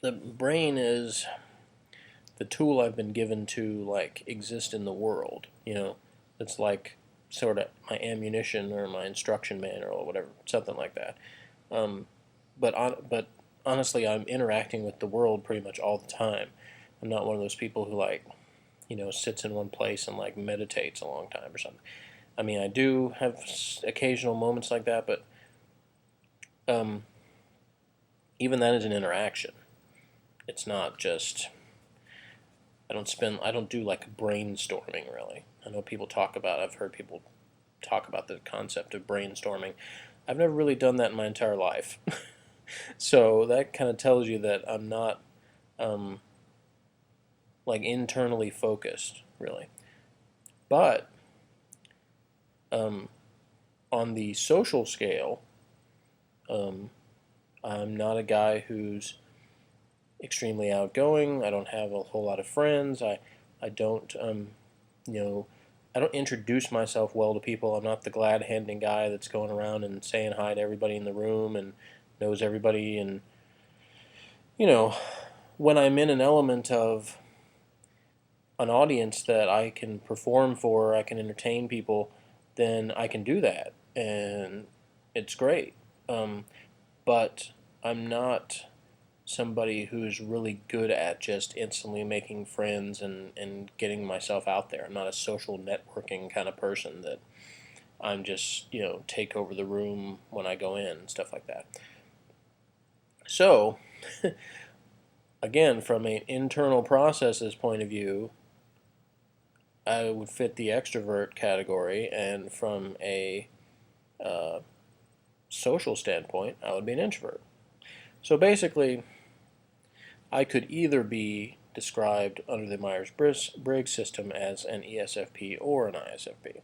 the brain is the tool I've been given to like exist in the world. It's like sort of my ammunition or my instruction manual or whatever, something like that. Um, but honestly, I'm interacting with the world pretty much all the time. I'm not one of those people who like sits in one place and like meditates a long time or something. I mean, I do have occasional moments like that, but um, even that is an interaction. It's not just I don't do like brainstorming really. I know people talk about I've heard people talk about the concept of brainstorming. I've never really done that in my entire life. So that kind of tells you that I'm not um, like internally focused really. But um, on the social scale, um, I'm not a guy who's extremely outgoing. I don't have a whole lot of friends. I don't you know I don't introduce myself well to people. I'm not the glad handing guy that's going around and saying hi to everybody in the room and knows everybody. And you know when I'm in an element of an audience that I can perform for, I can entertain people, then I can do that, and it's great. Um, but I'm not somebody who's really good at just instantly making friends and getting myself out there. I'm not a social networking kind of person that I'm just, take over the room when I go in and stuff like that. So, again, from an internal processes point of view, I would fit the extrovert category, and from a uh, social standpoint, I would be an introvert. So basically, I could either be described under the Myers-Briggs system as an ESFP or an ISFP.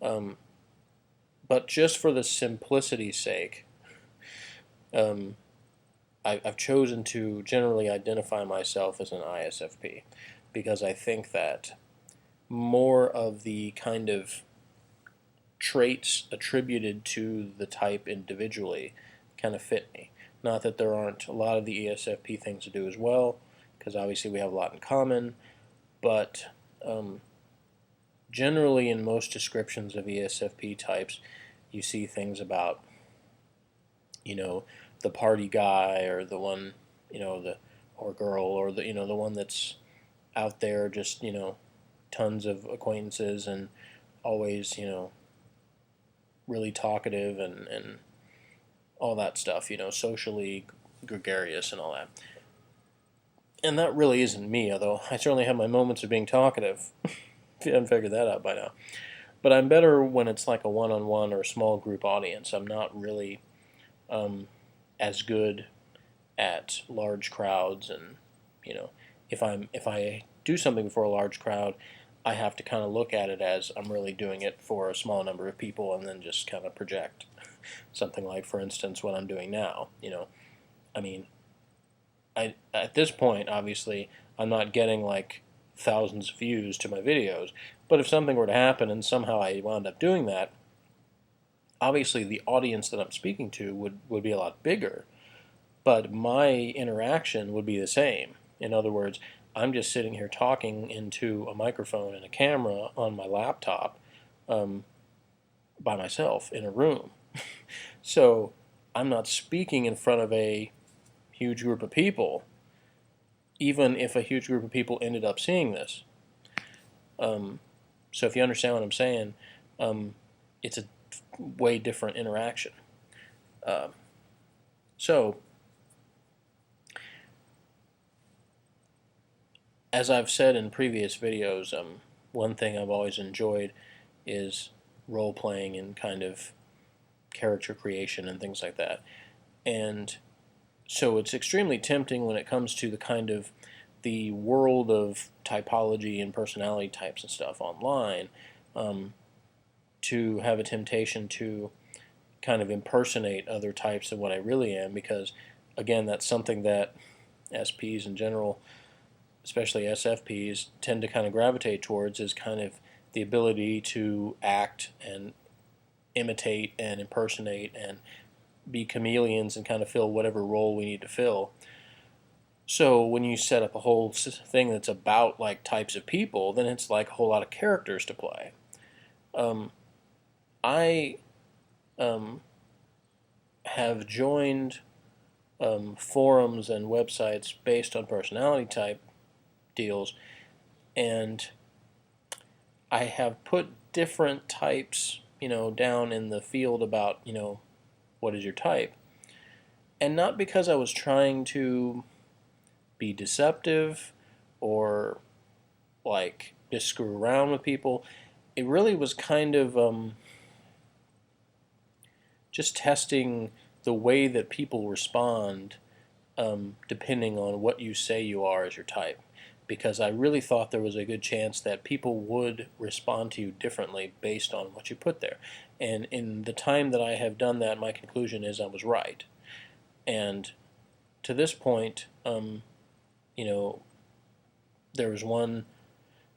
Um, but just for the simplicity's sake, um, I've chosen to generally identify myself as an ISFP because I think that more of the kind of traits attributed to the type individually kind of fit me. Not that there aren't a lot of the ESFP things to do as well, because obviously we have a lot in common, but um, generally in most descriptions of ESFP types, you see things about, you know, the party guy or the one, the or girl or the one that's out there just, tons of acquaintances and always, really talkative and all that stuff, socially gregarious and all that. And that really isn't me, although I certainly have my moments of being talkative. If you haven't figured that out by now. But I'm better when it's like a one-on-one or a small group audience. I'm not really um, as good at large crowds, and if I do something before a large crowd, I have to kind of look at it as I'm really doing it for a small number of people, and then just kind of project something like, for instance, what I'm doing now. I mean, at this point, obviously, I'm not getting like thousands of views to my videos, but if something were to happen and somehow I wound up doing that, obviously the audience that I'm speaking to would be a lot bigger, but my interaction would be the same. In other words, I'm just sitting here talking into a microphone and a camera on my laptop um, by myself in a room. So I'm not speaking in front of a huge group of people, even if a huge group of people ended up seeing this. Um, so if you understand what I'm saying, um, it's a way different interaction. Uh, so as I've said in previous videos, one thing I've always enjoyed is role playing and kind of character creation and things like that. And so it's extremely tempting when it comes to the world of typology and personality types and stuff online, um, to have a temptation to kind of impersonate other types of what I really am, because again, that's something that SPs in general, especially SFPs, tend to kind of gravitate towards, is kind of the ability to act and imitate and impersonate and be chameleons and kind of fill whatever role we need to fill. So when you set up a whole thing that's about like types of people, then it's like a whole lot of characters to play. Um, I um, have joined forums and websites based on personality type deals, and I have put different types, down in the field about, what is your type. And not because I was trying to be deceptive or like just screw around with people. It really was kind of just testing the way that people respond depending on what you say you are as your type. Because I really thought there was a good chance that people would respond to you differently based on what you put there. And in the time that I have done that, my conclusion is I was right. And to this point, you know, there was one.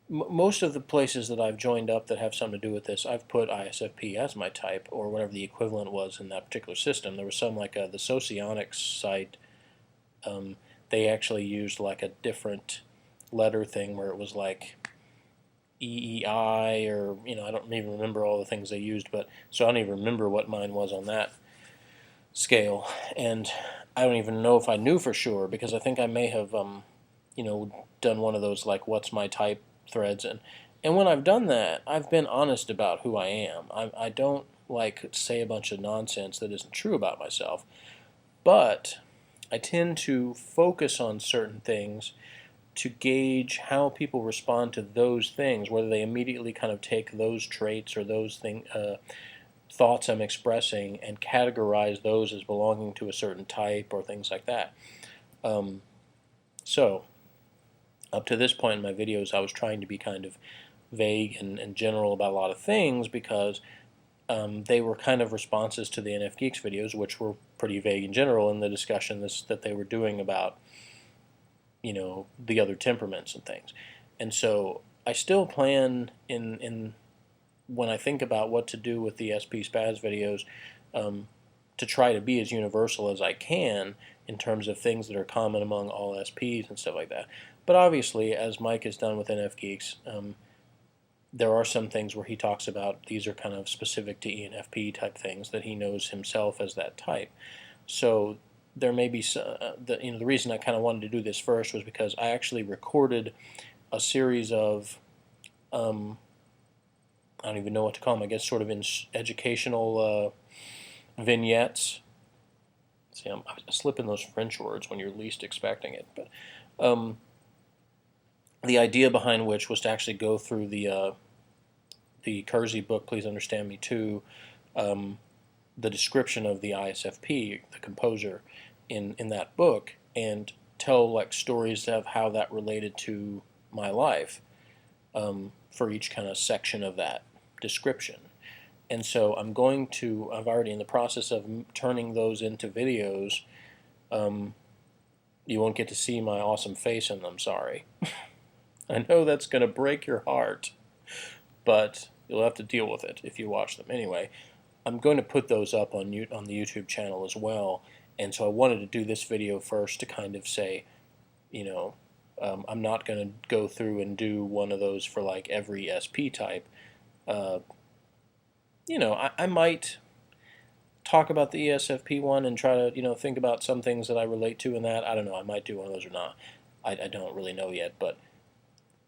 Most of the places that I've joined up that have something to do with this, I've put ISFP as my type or whatever the equivalent was in that particular system. There was some like the Socionics site. Um, they actually used like a different letter thing where it was like EEI or I don't even remember all the things they used, but so I don't even remember what mine was on that scale, and I don't even know if I knew for sure because I think I may have done one of those like what's my type threads, and when I've done that, I've been honest about who I am. I don't like say a bunch of nonsense that isn't true about myself, but I tend to focus on certain things to gauge how people respond to those things, whether they immediately kind of take those traits or those thoughts I'm expressing and categorize those as belonging to a certain type or things like that. Um, so, up to this point in my videos, I was trying to be kind of vague and general about a lot of things because they were kind of responses to the NF Geeks videos, which were pretty vague in general in the discussion that they were doing about the other temperaments and things. And so I still plan in when I think about what to do with the SP Spaz videos to try to be as universal as I can in terms of things that are common among all SPs and stuff like that. But obviously, as Mike has done with NF Geeks, there are some things where he talks about these are kind of specific to ENFP type things that he knows himself as that type. So there may be the reason I kind of wanted to do this first was because I actually recorded a series of I don't even know what to call them. I guess sort of educational vignettes. See, I'm slipping those French words when you're least expecting it. But the idea behind which was to actually go through the Kersey book, Please Understand Me Too, the description of the ISFP, the composer, in that book, and tell like stories of how that related to my life for each kind of section of that description. And so I'm already in the process of turning those into videos. You won't get to see my awesome face in them, sorry. I know that's going to break your heart, but you'll have to deal with it if you watch them. Anyway, I'm going to put those up on the YouTube channel as well, and so I wanted to do this video first to kind of say, I'm not going to go through and do one of those for like every SP type. I might talk about the ESFP one and try to, think about some things that I relate to in that. I don't know. I might do one of those or not. I don't really know yet, but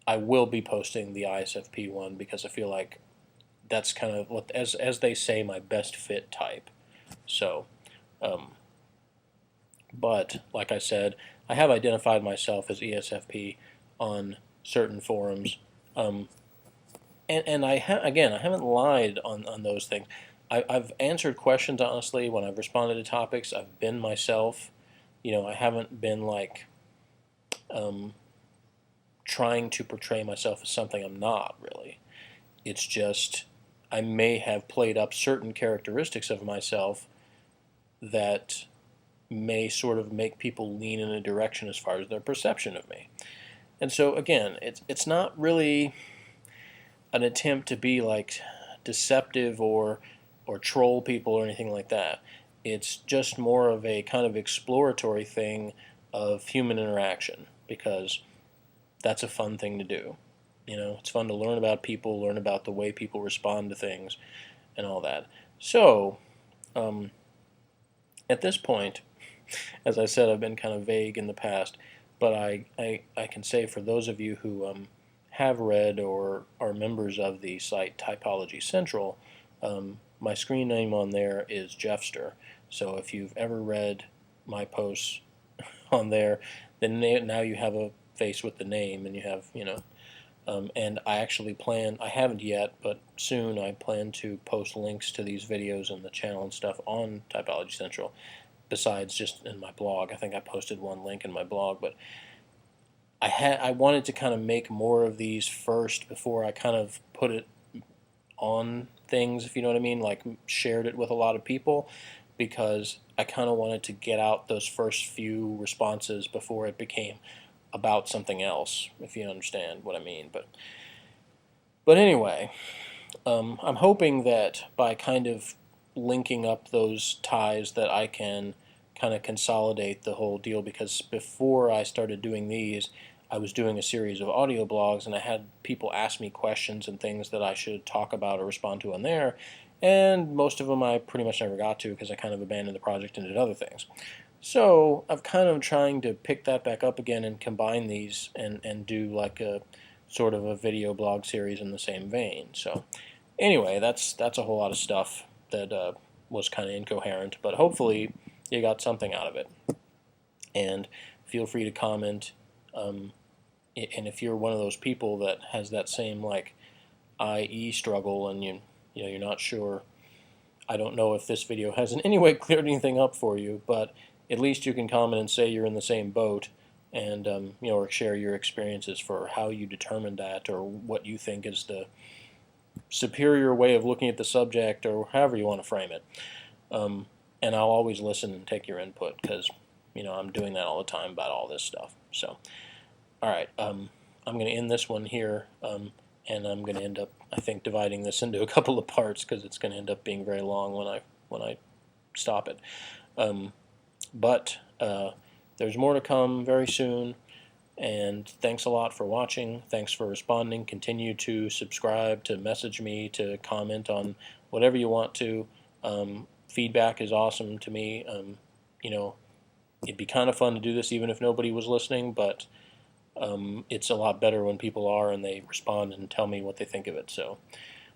I will be posting the ISFP one because I feel like that's kind of what, as they say, my best fit type. So, but like I said, I have identified myself as ESFP on certain forums, and again, I haven't lied on those things. I've answered questions honestly when I've responded to topics. I've been myself. I haven't been like trying to portray myself as something I'm not really. It's just I may have played up certain characteristics of myself that may sort of make people lean in a direction as far as their perception of me. And so again, it's not really an attempt to be like deceptive or troll people or anything like that. It's just more of a kind of exploratory thing of human interaction, because that's a fun thing to do. It's fun to learn about people, learn about the way people respond to things, and all that. So, at this point, as I said, I've been kind of vague in the past, but I can say for those of you who have read or are members of the site Typology Central, my screen name on there is Jeffster. So if you've ever read my posts on there, then now you have a face with the name, and you have, and I actually I haven't yet, but soon I plan to post links to these videos and the channel and stuff on Typology Central, besides just in my blog. I think I posted one link in my blog, but I wanted to kind of make more of these first before I kind of put it on things, if you know what I mean, like shared it with a lot of people, because I kind of wanted to get out those first few responses before it became about something else, if you understand what I mean. But anyway, I'm hoping that by kind of linking up those ties that I can kind of consolidate the whole deal, because before I started doing these, I was doing a series of audio blogs, and I had people ask me questions and things that I should talk about or respond to on there, and most of them I pretty much never got to because I kind of abandoned the project and did other things. So I'm kind of trying to pick that back up again and combine these and do like a sort of a video blog series in the same vein. So anyway, that's a whole lot of stuff that was kind of incoherent, but hopefully you got something out of it. And feel free to comment. And if you're one of those people that has that same like IE struggle, and you're not sure, I don't know if this video has in any way cleared anything up for you, but at least you can comment and say you're in the same boat, and or share your experiences for how you determined that, or what you think is the superior way of looking at the subject, or however you want to frame it. And I'll always listen and take your input, because I'm doing that all the time about all this stuff. So, all right, I'm going to end this one here, and I'm going to end up, I think, dividing this into a couple of parts, because it's going to end up being very long when I stop it. But there's more to come very soon, and thanks a lot for watching. Thanks for responding. Continue to subscribe, to message me, to comment on whatever you want to. Feedback is awesome to me. It'd be kind of fun to do this even if nobody was listening, but it's a lot better when people are, and they respond and tell me what they think of it. So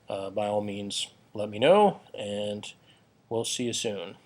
by all means, let me know, and we'll see you soon.